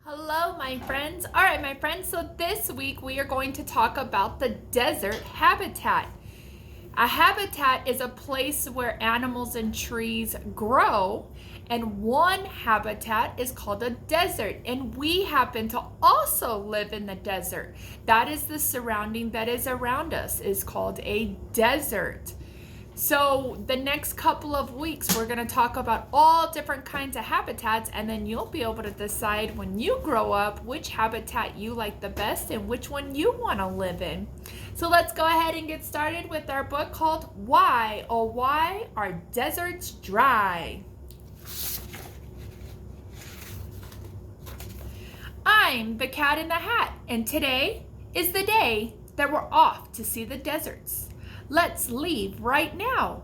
Hello, my friends. All right, my friends, so this week we are going to talk about the desert habitat. A habitat is a place where animals and trees grow, and one habitat is called a desert, and we happen to also live in the desert. That is the surrounding that is around us is called a desert. So the next couple of weeks, we're going to talk about all different kinds of habitats, and then you'll be able to decide when you grow up which habitat you like the best and which one you want to live in. So let's go ahead and get started with our book called Why, Oh Why Are Deserts Dry? I'm the Cat in the Hat, and today is the day that we're off to see the deserts. Let's leave right now.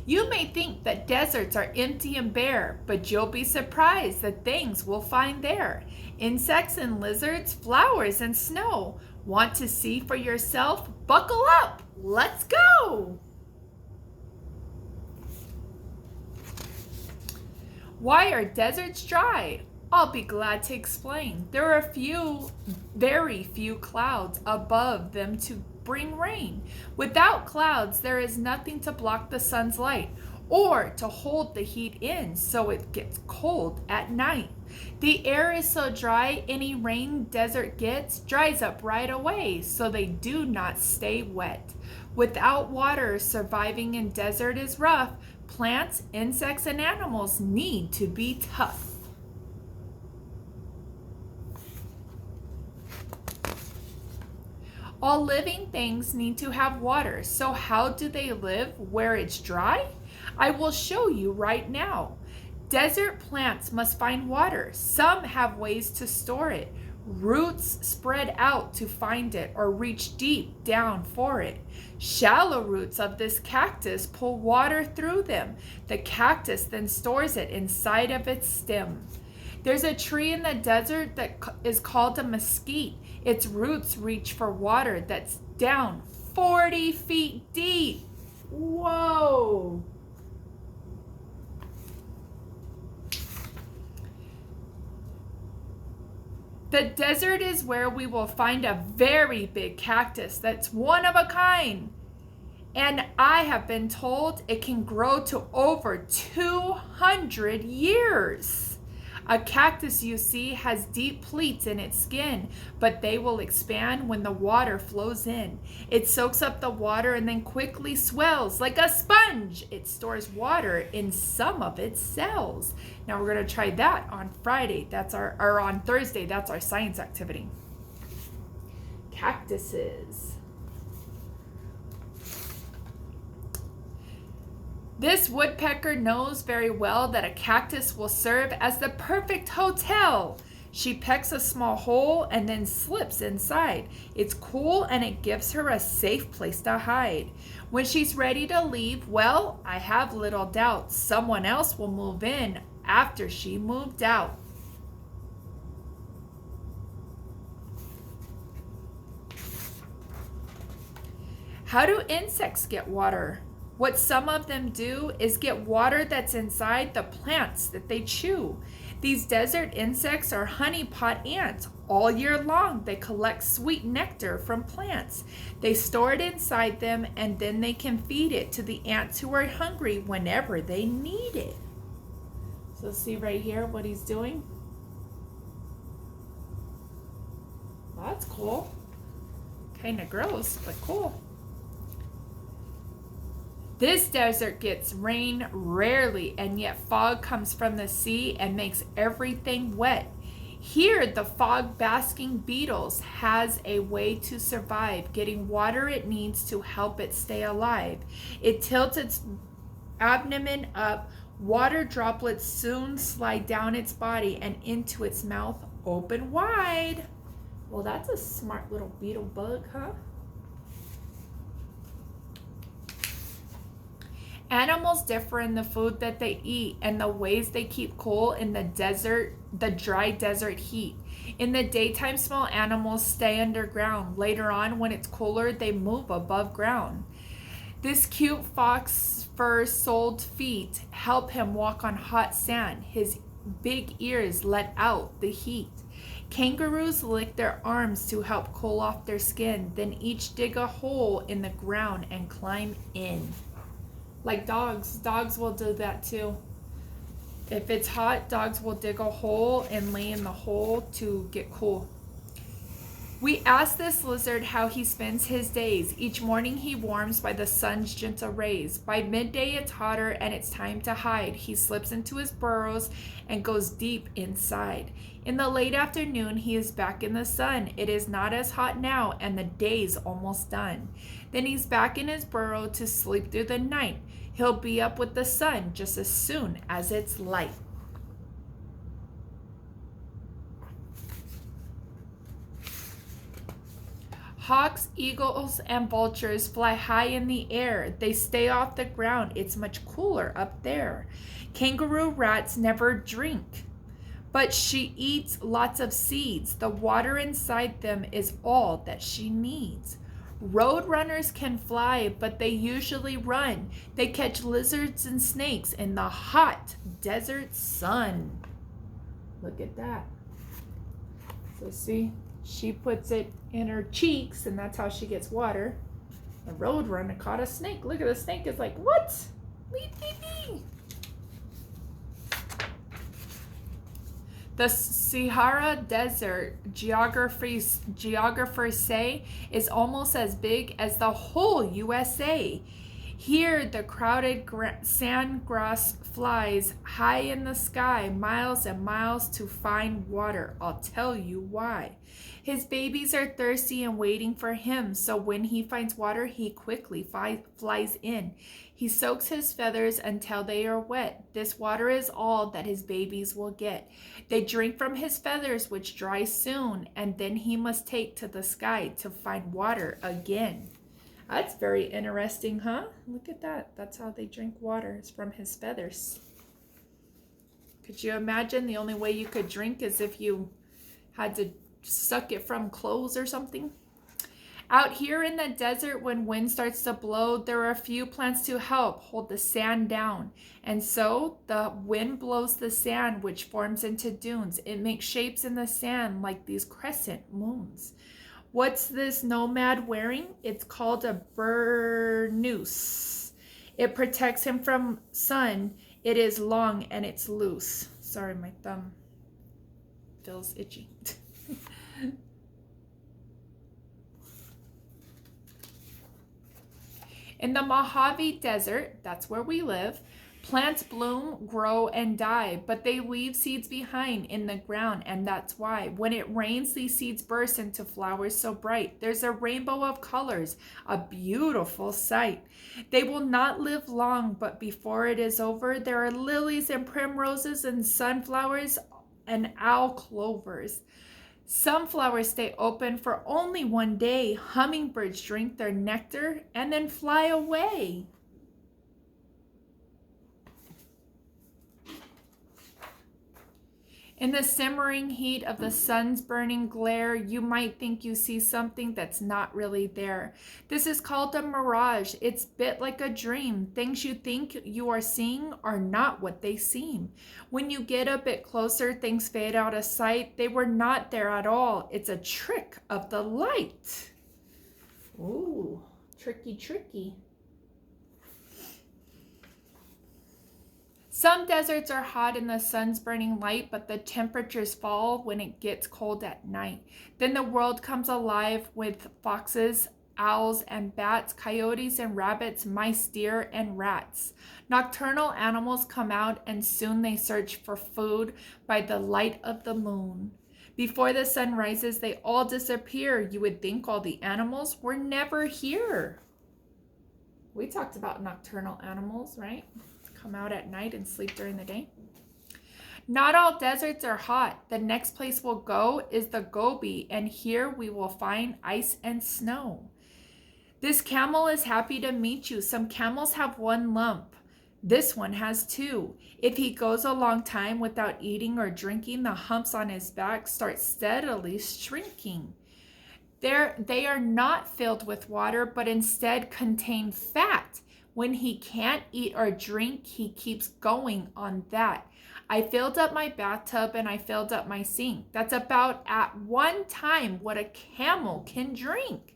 You may think that deserts are empty and bare, but you'll be surprised at things we'll find there. Insects and lizards, flowers and snow. Want to see for yourself? Buckle up! Let's go! Why are deserts dry? I'll be glad to explain. There are very few clouds above them to bring rain. Without clouds, there is nothing to block the sun's light or to hold the heat in so it gets cold at night. The air is so dry, any rain desert gets dries up right away, so they do not stay wet. Without water, surviving in desert is rough. Plants, insects, and animals need to be tough. All living things need to have water, so how do they live where it's dry? I will show you right now. Desert plants must find water. Some have ways to store it. Roots spread out to find it or reach deep down for it. Shallow roots of this cactus pull water through them. The cactus then stores it inside of its stem. There's a tree in the desert that is called a mesquite. Its roots reach for water that's down 40 feet deep. Whoa! The desert is where we will find a very big cactus that's one of a kind. And I have been told it can grow to over 200 years. A cactus, you see, has deep pleats in its skin, but they will expand when the water flows in. It soaks up the water and then quickly swells like a sponge. It stores water in some of its cells. Now we're going to try that on Friday. Or on Thursday. That's our science activity. Cactuses. This woodpecker knows very well that a cactus will serve as the perfect hotel. She pecks a small hole and then slips inside. It's cool and it gives her a safe place to hide. When she's ready to leave, well, I have little doubt someone else will move in after she moved out. How do insects get water? What some of them do is get water that's inside the plants that they chew. These desert insects are honeypot ants. All year long, they collect sweet nectar from plants. They store it inside them, and then they can feed it to the ants who are hungry whenever they need it. So see right here what he's doing? Well, that's cool. Kind of gross, but cool. This desert gets rain rarely, and yet fog comes from the sea and makes everything wet. Here, the fog-basking beetles has a way to survive, getting water it needs to help it stay alive. It tilts its abdomen up. Water droplets soon slide down its body and into its mouth open wide. Well, that's a smart little beetle bug, huh? Animals differ in the food that they eat and the ways they keep cool in the dry desert heat. In the daytime, small animals stay underground. Later on, when it's cooler, they move above ground. This cute fox fur-soled feet help him walk on hot sand. His big ears let out the heat. Kangaroos lick their arms to help cool off their skin, then each dig a hole in the ground and climb in. Like dogs. Dogs will do that too. If it's hot, dogs will dig a hole and lay in the hole to get cool. We asked this lizard how he spends his days. Each morning he warms by the sun's gentle rays. By midday it's hotter and it's time to hide. He slips into his burrows and goes deep inside. In the late afternoon he is back in the sun. It is not as hot now and the day's almost done. Then he's back in his burrow to sleep through the night. He'll be up with the sun just as soon as it's light. Hawks, eagles, and vultures fly high in the air. They stay off the ground. It's much cooler up there. Kangaroo rats never drink, but she eats lots of seeds. The water inside them is all that she needs. Roadrunners can fly, but they usually run. They catch lizards and snakes in the hot desert sun. Look at that. So see? She puts it in her cheeks, and that's how she gets water. The roadrunner caught a snake. Look at the snake. It's like, what? Leave me be. The Sahara Desert, geographers say, is almost as big as the whole USA. Here, the crowded sandgrass flies high in the sky, miles and miles to find water. I'll tell you why. His babies are thirsty and waiting for him, so when he finds water, he quickly flies in. He soaks his feathers until they are wet. This water is all that his babies will get. They drink from his feathers, which dry soon, and then he must take to the sky to find water again. That's very interesting, huh? Look at that. That's how they drink water, is from his feathers. Could you imagine the only way you could drink is if you had to suck it from clothes or something? Out here in the desert, when wind starts to blow, there are a few plants to help hold the sand down. And so the wind blows the sand, which forms into dunes. It makes shapes in the sand like these crescent moons. What's this nomad wearing? It's called a burnous. It protects him from sun. It is long and it's loose. Sorry, my thumb feels itchy. In the Mojave Desert, that's where we live, plants bloom, grow, and die, but they leave seeds behind in the ground, and that's why. When it rains, these seeds burst into flowers so bright. There's a rainbow of colors, a beautiful sight. They will not live long, but before it is over, there are lilies and primroses and sunflowers and owl clovers. Some flowers stay open for only one day. Hummingbirds drink their nectar and then fly away. In the simmering heat of the sun's burning glare, you might think you see something that's not really there. This is called a mirage. It's a bit like a dream. Things you think you are seeing are not what they seem. When you get a bit closer, things fade out of sight. They were not there at all. It's a trick of the light. Ooh, tricky, tricky. Some deserts are hot in the sun's burning light, but the temperatures fall when it gets cold at night. Then the world comes alive with foxes, owls, and bats, coyotes and rabbits, mice, deer, and rats. Nocturnal animals come out, and soon they search for food by the light of the moon. Before the sun rises, they all disappear. You would think all the animals were never here. We talked about nocturnal animals, right? Come out at night and sleep during the day. Not all deserts are hot. The next place we'll go is the Gobi, and here we will find ice and snow. This camel is happy to meet you. Some camels have one lump. This one has two. If he goes a long time without eating or drinking, the humps on his back start steadily shrinking. They are not filled with water, but instead contain fat, When he can't eat or drink, he keeps going on that. I filled up my bathtub and I filled up my sink. That's about at one time what a camel can drink.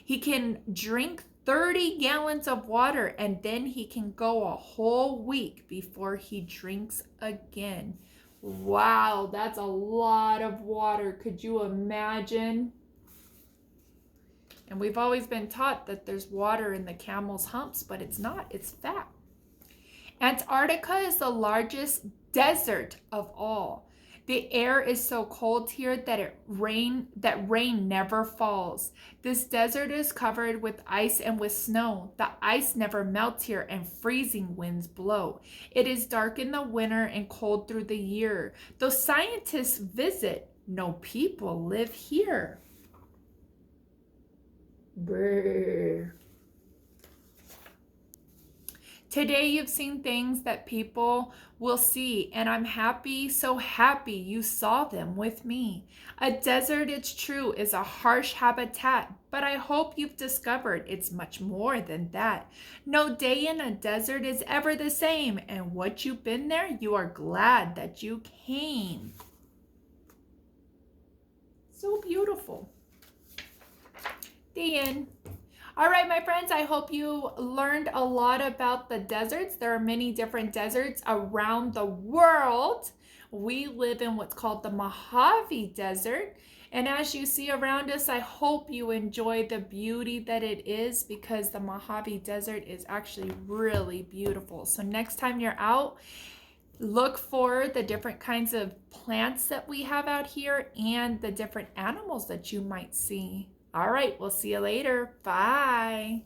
He can drink 30 gallons of water and then he can go a whole week before he drinks again. Wow, that's a lot of water. Could you imagine? And we've always been taught that there's water in the camel's humps, but it's not, it's fat. Antarctica is the largest desert of all. The air is so cold here that rain never falls. This desert is covered with ice and with snow. The ice never melts here and freezing winds blow. It is dark in the winter and cold through the year. Though scientists visit, no people live here. Brr. Today you've seen things that people will see, and I'm happy, so happy you saw them with me. A desert, it's true, is a harsh habitat, but I hope you've discovered it's much more than that. No day in a desert is ever the same, and once you've been there, you are glad that you came. So beautiful. The end. All right, my friends, I hope you learned a lot about the deserts. There are many different deserts around the world. We live in what's called the Mojave Desert. And as you see around us, I hope you enjoy the beauty that it is, because the Mojave Desert is actually really beautiful. So next time you're out, look for the different kinds of plants that we have out here and the different animals that you might see. All right, we'll see you later. Bye.